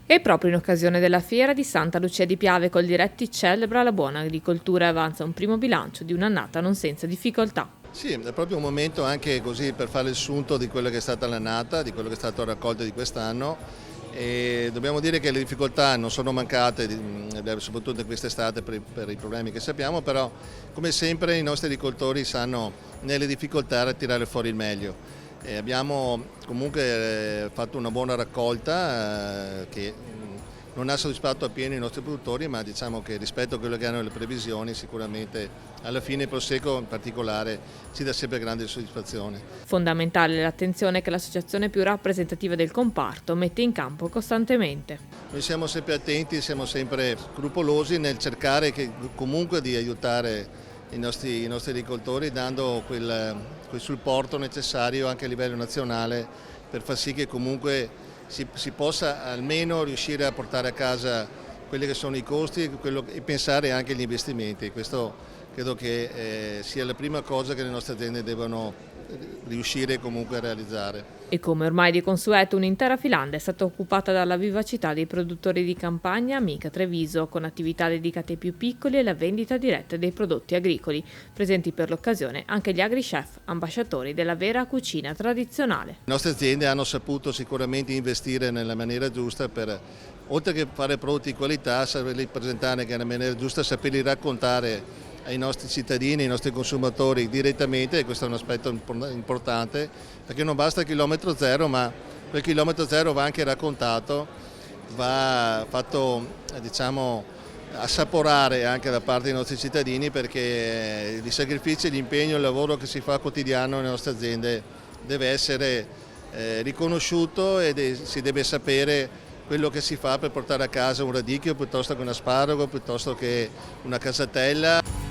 E proprio in occasione della fiera di Santa Lucia di Piave, Coldiretti celebra la buona agricoltura e avanza un primo bilancio di un'annata non senza difficoltà. Sì, è proprio un momento anche così per fare il sunto di quello che è stata l'annata, di quello che è stato il raccolto di quest'anno. E dobbiamo dire che le difficoltà non sono mancate, soprattutto in quest'estate per i problemi che sappiamo, però come sempre i nostri agricoltori sanno nelle difficoltà tirare fuori il meglio. E abbiamo comunque fatto una buona raccolta che non ha soddisfatto appieno i nostri produttori, ma diciamo che rispetto a quello che hanno le previsioni sicuramente alla fine il prosecco in particolare ci dà sempre grande soddisfazione. Fondamentale l'attenzione che l'associazione più rappresentativa del comparto mette in campo costantemente. Noi siamo sempre attenti, siamo sempre scrupolosi nel cercare comunque di aiutare i nostri agricoltori dando quel supporto necessario anche a livello nazionale per far sì che comunque si possa almeno riuscire a portare a casa quelli che sono i costi e pensare anche agli investimenti. Questo credo che sia la prima cosa che le nostre aziende devono riuscire comunque a realizzare. E come ormai di consueto, un'intera filanda è stata occupata dalla vivacità dei produttori di campagna Amica Treviso, con attività dedicate ai più piccoli e la vendita diretta dei prodotti agricoli. Presenti per l'occasione anche gli agri-chef, ambasciatori della vera cucina tradizionale. Le nostre aziende hanno saputo sicuramente investire nella maniera giusta per, oltre che fare prodotti di qualità, saperli presentare anche nella maniera giusta, saperli raccontare ai nostri cittadini, ai nostri consumatori direttamente, e questo è un aspetto importante, perché non basta il chilometro zero, ma quel chilometro zero va anche raccontato, va fatto assaporare anche da parte dei nostri cittadini, perché i sacrifici, l'impegno, il lavoro che si fa quotidiano nelle nostre aziende deve essere riconosciuto e si deve sapere quello che si fa per portare a casa un radicchio piuttosto che un asparago, piuttosto che una casatella.